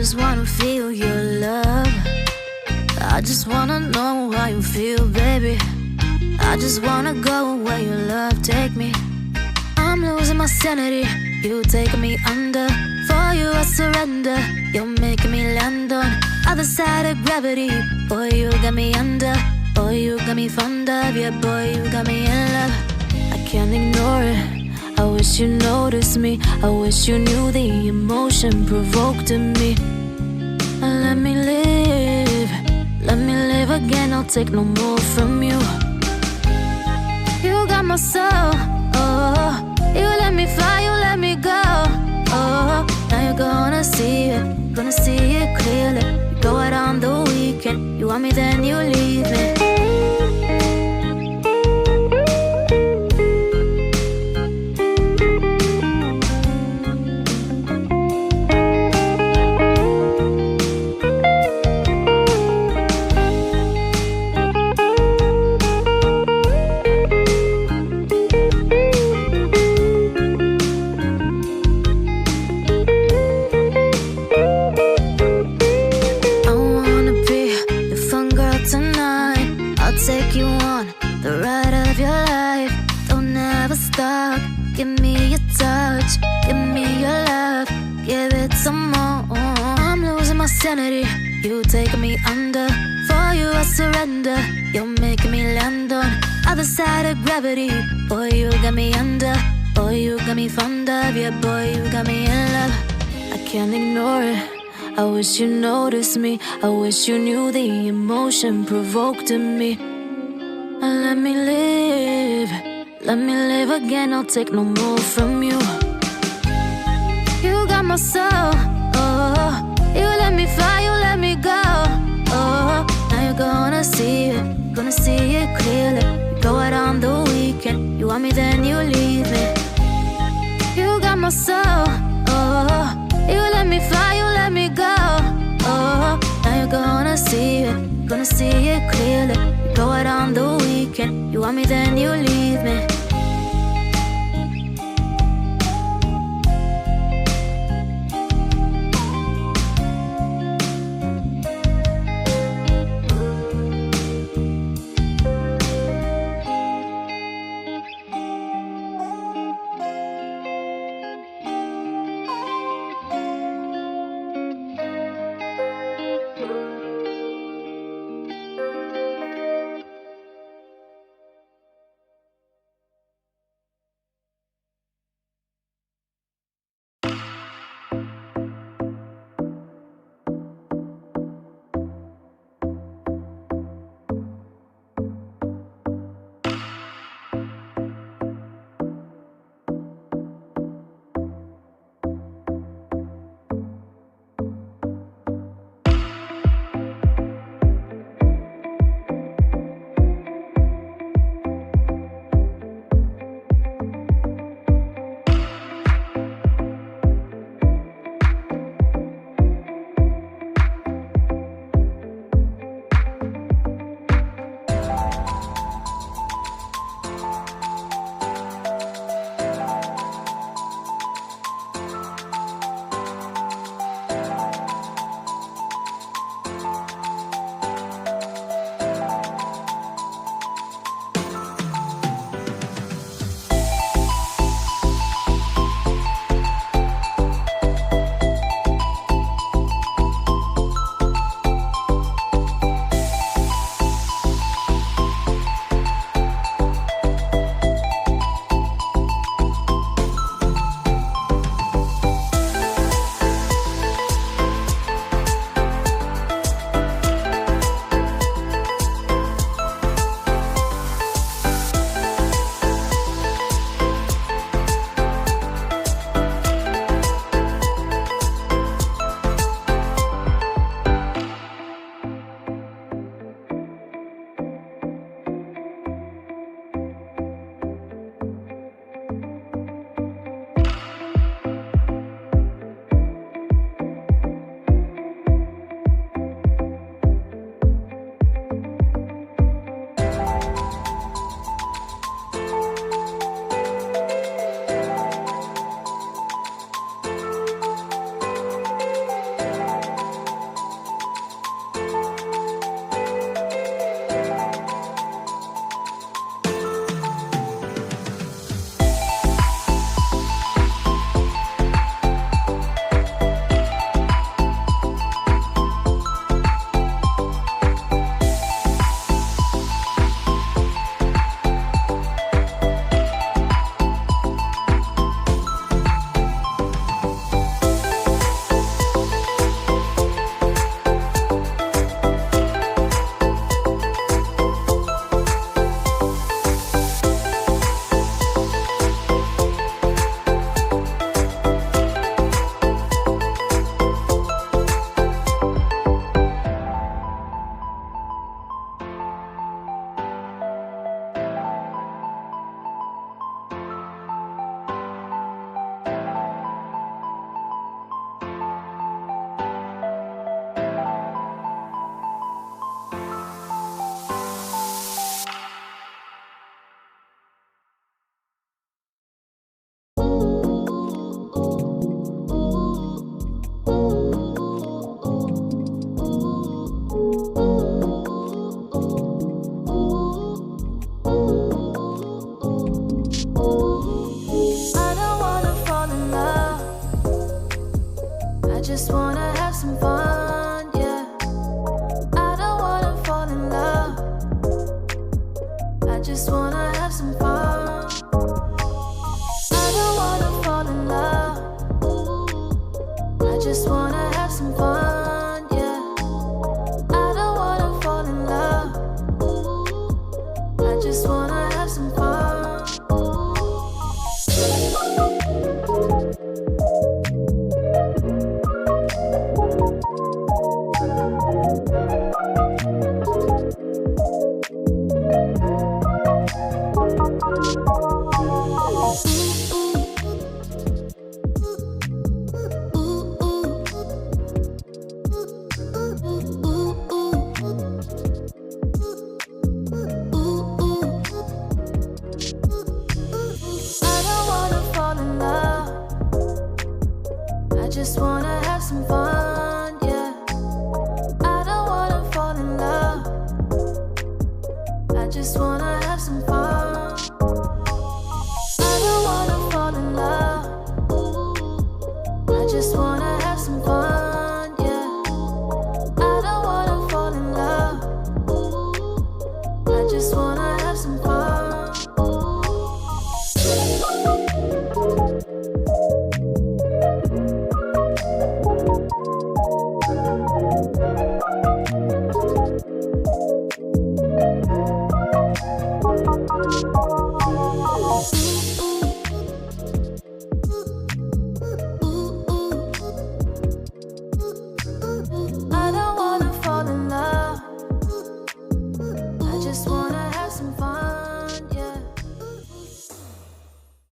just wanna feel your love. I just wanna know how you feel, baby. I just wanna go where your love take me. I'm losing my sanity, you taking me under. For you I surrender, you're making me land on other side of gravity. Boy, you got me under. Boy, you got me fond of. Yeah, boy, you got me in love. I can't ignore it. I wish you noticed me. I wish you knew the emotion provoked in me. Let me live. Let me live again. I'll take no more from you. You got my soul. Oh, you let me fly. You let me go. Oh, now you're gonna see it. Gonna see it clearly. You go out on the weekend. You want me, then you leave me. Take you on the ride of your life. Don't ever stop. Give me your touch. Give me your love. Give it some more. I'm losing my sanity. You taking me under. For you I surrender. You're making me land on other side of gravity. Boy, you got me under. Boy, you got me fond of. Yeah, boy, you got me in love. I can't ignore it. I wish you noticed me. I wish you knew the emotion provoked in me. Let me live. Let me live again. I'll take no more from you. You got my soul. Oh, you let me fly. You let me go. Oh, now you're gonna see it. Gonna see it clearly. You go out on the weekend. You want me, then you leave me. You got my soul. Oh, you let me fly. You let me go. Oh, now you're gonna see it. Gonna see it clearly. You go out on the weekend. You want me, then you leave me. I just wanna have some fun, yeah. I don't wanna fall in love. I just wanna have some fun. I don't wanna fall in love. I just wanna have some fun, yeah. I don't wanna fall in love. I just wanna have some fun. I just wanna have some fun.